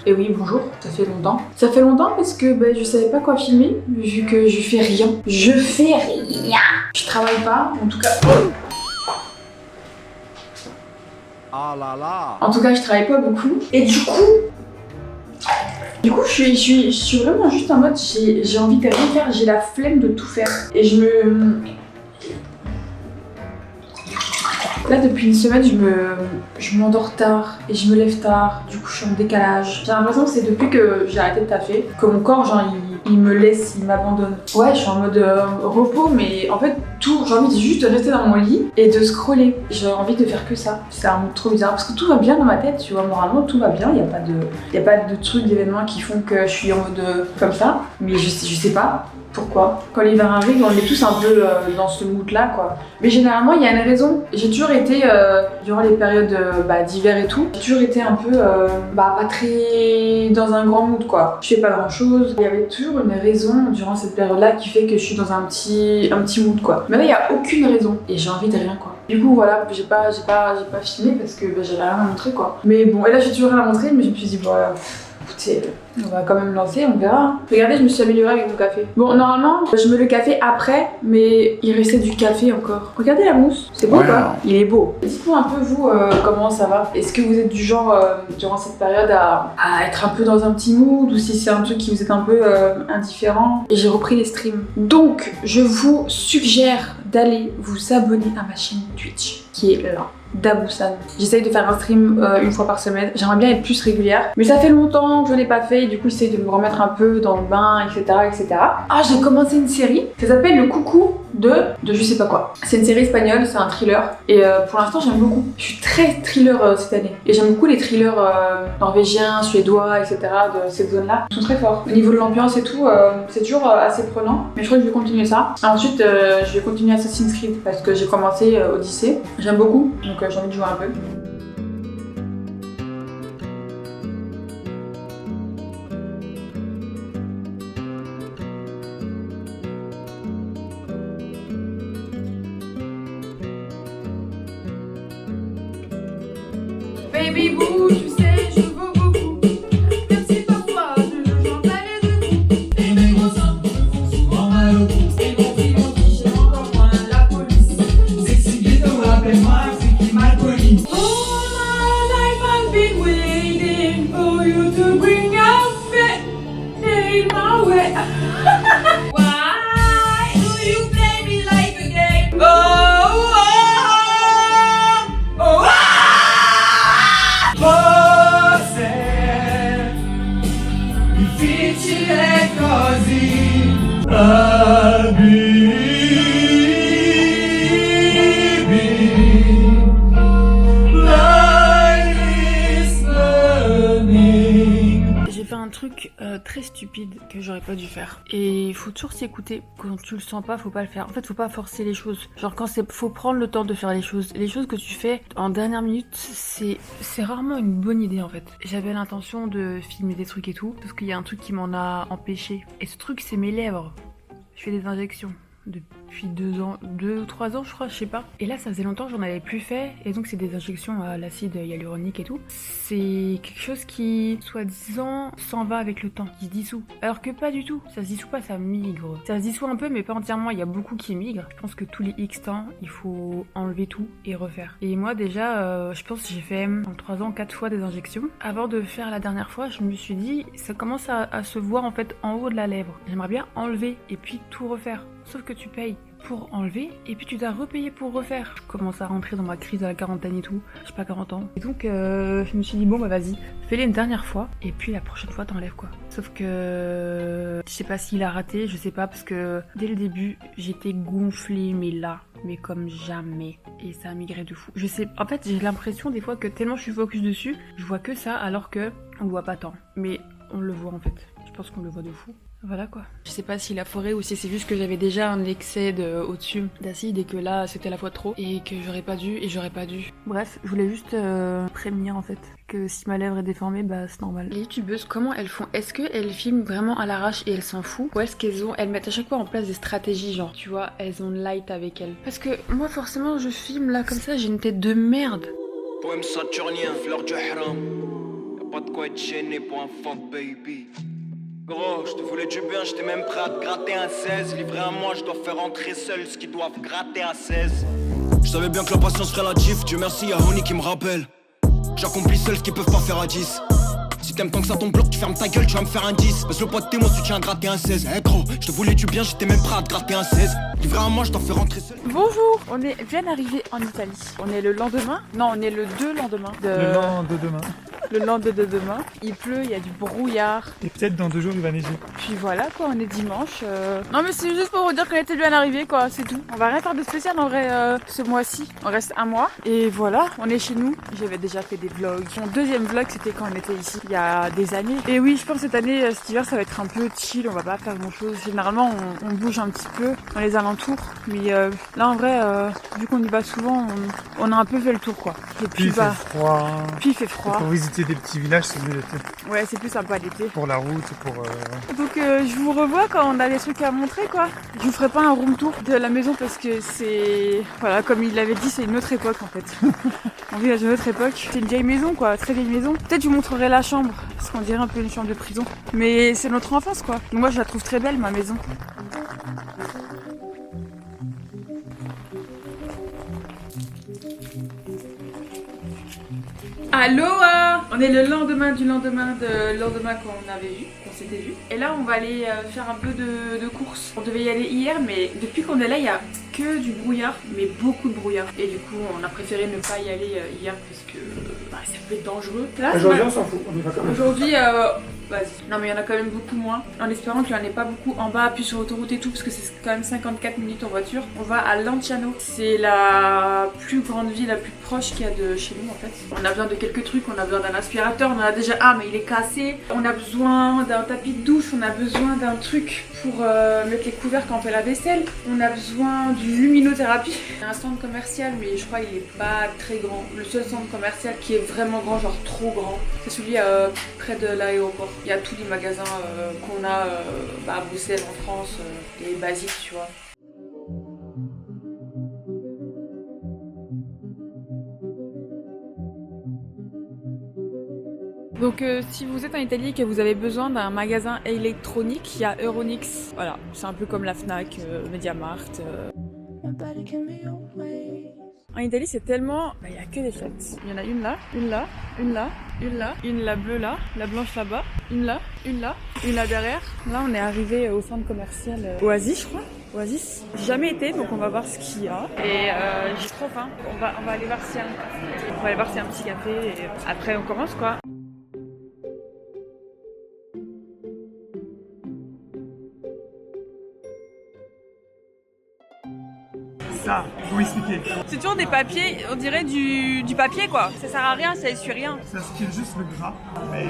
Et oui, bonjour, ça fait longtemps. Ça fait longtemps parce que je savais pas quoi filmer, vu que je fais rien. Je fais rien. Je travaille pas, en tout cas. Ah là là. En tout cas, je travaille pas beaucoup. Et du coup, je suis vraiment juste en mode, j'ai envie de rien faire, j'ai la flemme de tout faire. Et Là, depuis une semaine, je m'endors tard et je me lève tard. Du coup, je suis en décalage. J'ai l'impression que c'est depuis que j'ai arrêté de taffer que mon corps, genre, il me laisse, il m'abandonne. Ouais, je suis en mode repos, mais en fait, j'ai envie de juste rester dans mon lit et de scroller. J'ai envie de faire que ça. C'est un truc trop bizarre parce que tout va bien dans ma tête, tu vois. Moralement, tout va bien. Il y a pas de trucs, d'événements qui font que je suis en mode comme ça. Mais je sais pas. Pourquoi? Quand l'hiver arrive, on est tous un peu dans ce mood-là, quoi. Mais généralement, il y a une raison. J'ai toujours été, durant les périodes d'hiver et tout, j'ai toujours été un peu, pas très dans un grand mood, quoi. Je fais pas grand-chose. Il y avait toujours une raison durant cette période-là qui fait que je suis dans un petit mood, quoi. Mais là, il y a aucune raison. Et j'ai envie de rien, quoi. Du coup, voilà, j'ai pas filmé parce que j'avais rien à montrer, quoi. Mais bon, et là, j'ai toujours rien à montrer, mais je me suis dit, écoutez, on va quand même lancer, on verra. Regardez, je me suis améliorée avec mon café. Bon, normalement, je mets le café après, mais il restait du café encore. Regardez la mousse, c'est beau quoi? Il est beau. Dites-moi un peu vous, comment ça va? Est-ce que vous êtes du genre, durant cette période, à être un peu dans un petit mood, ou si c'est un truc qui vous est un peu indifférent? Et j'ai repris les streams. Donc, je vous suggère d'aller vous abonner à ma chaîne Twitch, qui est là. Dabousan. J'essaye de faire un stream une fois par semaine. J'aimerais bien être plus régulière. Mais ça fait longtemps que je l'ai pas fait. Et du coup, j'essaye de me remettre un peu dans le bain, etc. Ah, j'ai commencé une série. Ça s'appelle Le Coucou de je sais pas quoi. C'est une série espagnole, c'est un thriller. Et pour l'instant, j'aime beaucoup. Je suis très thriller cette année. Et j'aime beaucoup les thrillers norvégiens, suédois, etc. de cette zone-là. Ils sont très forts. Au niveau de l'ambiance et tout, c'est toujours assez prenant. Mais je crois que je vais continuer ça. Ensuite, je vais continuer Assassin's Creed parce que j'ai commencé Odyssey. J'aime beaucoup. Donc j'ai envie de jouer un peu. Baby boo, tu sais, je veux beaucoup. Même si parfois j'en bats les deux coups. Et mes gros seins me font souvent mal au cou. Et mon frigo qui j'ai encore moins la police. Sexy ghetto, appelle-moi, c'est qui mal poli. All my life I've been waiting for you to bring your fate my way. Why do you play me like a game? Você difficile così, habibi. Life is learning. J'ai fait un truc très stupide que j'aurais pas dû faire. Et il faut toujours s'écouter. Quand tu le sens pas, faut pas le faire. En fait, faut pas forcer les choses. Genre faut prendre le temps de faire les choses. Les choses que tu fais en dernière minute, c'est rarement une bonne idée en fait. J'avais l'intention de filmer des trucs et tout, parce qu'il y a un truc qui m'en a empêché. Et ce truc, c'est mes lèvres. Je fais des injections depuis 2 ou 3 ans je crois, je sais pas. Et là ça faisait longtemps que j'en avais plus fait, et donc c'est des injections à l'acide hyaluronique et tout. C'est quelque chose qui, soi-disant, s'en va avec le temps, qui se dissout. Alors que pas du tout, ça se dissout pas, ça migre. Ça se dissout un peu mais pas entièrement, il y a beaucoup qui migrent. Je pense que tous les X temps, il faut enlever tout et refaire. Et moi déjà, je pense que j'ai fait en 3 ans 4 fois des injections. Avant de faire la dernière fois, je me suis dit, ça commence à se voir en fait en haut de la lèvre. J'aimerais bien enlever et puis tout refaire. Sauf que tu payes pour enlever et puis tu dois repayer pour refaire. Je commence à rentrer dans ma crise de la quarantaine et tout. J'ai pas 40 ans. Et donc je me suis dit bon bah vas-y, fais-les une dernière fois et puis la prochaine fois t'enlèves quoi. Sauf que je sais pas s'il a raté, je sais pas, parce que dès le début j'étais gonflée mais comme jamais, et ça a migré de fou. Je sais, en fait j'ai l'impression des fois que tellement je suis focus dessus, je vois que ça alors que on le voit pas tant. Mais on le voit en fait. Je pense qu'on le voit de fou. Voilà quoi. Je sais pas si la forêt ou si c'est juste que j'avais déjà un excès au-dessus d'acide et que là c'était la fois trop et que j'aurais pas dû. Bref, je voulais juste prévenir en fait que si ma lèvre est déformée, bah c'est normal. Les youtubeuses, comment elles font? Est-ce qu'elles filment vraiment à l'arrache et elles s'en foutent? Ou est-ce qu'elles mettent à chaque fois en place des stratégies, genre tu vois, elles ont le light avec elles? Parce que moi forcément je filme là comme ça, j'ai une tête de merde. Poème saturnien, fleur du haram. pas de quoi être gêné pour un fuck baby. Gros, je te voulais du bien, j'étais même prêt à te gratter un 16. Livré à moi, je dois faire rentrer seul ce qu'ils doivent gratter à 16. Je savais bien que la patience ferait la diff, Dieu merci, y'a Honey qui me rappelle. J'accomplis seul ce qu'ils peuvent pas faire à 10. Si t'aimes tant que ça ton bloc, tu fermes ta gueule, tu vas me faire un 10. Parce le pote t'es moi, tu tiens à gratter un 16. Eh gros, je te voulais du bien, j'étais même prêt à te gratter un 16. Livré à moi, je dois faire rentrer seul. Bonjour, on est bien arrivé en Italie. On est le lendemain. Non, on est le 2 lendemain. Le lendemain de demain. Le lendemain de demain. Il pleut, il y a du brouillard. Et peut-être dans 2 jours il va neiger. Puis voilà quoi, on est dimanche. Non mais c'est juste pour vous dire qu'on était bien arrivé quoi, c'est tout. On va rien faire de spécial en vrai ce mois-ci. On reste un mois. Et voilà, on est chez nous. J'avais déjà fait des vlogs. Mon deuxième vlog c'était quand on était ici, il y a des années. Et oui, je pense que cette année, cet hiver ça va être un peu chill, on va pas faire grand chose. Généralement on bouge un petit peu dans les alentours. Mais là en vrai, vu qu'on y va souvent, on a un peu fait le tour quoi. Et Puis il fait froid. Puis il fait froid. Pour visiter des petits villages, c'est mieux l'été. Ouais, c'est plus sympa l'été. Pour la route, pour... Donc je vous revois quand on a des trucs à montrer quoi. Je vous ferai pas un room tour de la maison parce que c'est... Voilà, comme il l'avait dit, c'est une autre époque en fait. On vit dans une autre époque. C'est une vieille maison quoi, très vieille maison. Peut-être je vous montrerai la chambre, parce qu'on dirait un peu une chambre de prison. Mais c'est notre enfance quoi. Donc moi je la trouve très belle ma maison. Aloha! On est le lendemain du lendemain qu'on avait vu, qu'on s'était vu. Et là on va aller faire un peu de courses. On devait y aller hier mais depuis qu'on est là il y a que du brouillard, mais beaucoup de brouillard. Et du coup on a préféré ne pas y aller hier parce que ça peut être dangereux. Aujourd'hui on s'en fout, on y va quand même. Aujourd'hui vas-y. Non mais il y en a quand même beaucoup moins. En espérant qu'il n'y en ait pas beaucoup en bas, puis sur l'autoroute et tout, parce que c'est quand même 54 minutes en voiture. On va à Lanciano. C'est la plus grande ville, la plus proche qu'il y a de chez nous en fait. On a besoin de quelques trucs, on a besoin d'un aspirateur, on en a déjà un mais il est cassé. On a besoin d'un tapis de douche, on a besoin d'un truc pour mettre les couverts quand on fait la vaisselle. On a besoin d'une luminothérapie. Il y a un centre commercial mais je crois qu'il est pas très grand. Le seul centre commercial qui est vraiment grand, genre trop grand, c'est celui près de l'aéroport. Il y a tous les magasins qu'on a à Bruxelles, en France, les basiques, tu vois. Donc si vous êtes en Italie et que vous avez besoin d'un magasin électronique, il y a Euronics. Voilà, c'est un peu comme la Fnac, MediaMarkt. En Italie, c'est tellement... il y a que des fêtes. Il y en a une là, une là, une là, une là, une la bleue là, la blanche là-bas, une là, une là, une là derrière. Là, on est arrivé au centre commercial Oasis, je crois. Oasis. J'ai jamais été, donc on va voir ce qu'il y a. Et j'ai trop faim. On va aller voir s'il y a un petit café et après on commence quoi. Ça, faut expliquer. C'est toujours des papiers, on dirait du papier quoi. Ça sert à rien, ça essuie rien. Ça aspire juste le gras, mais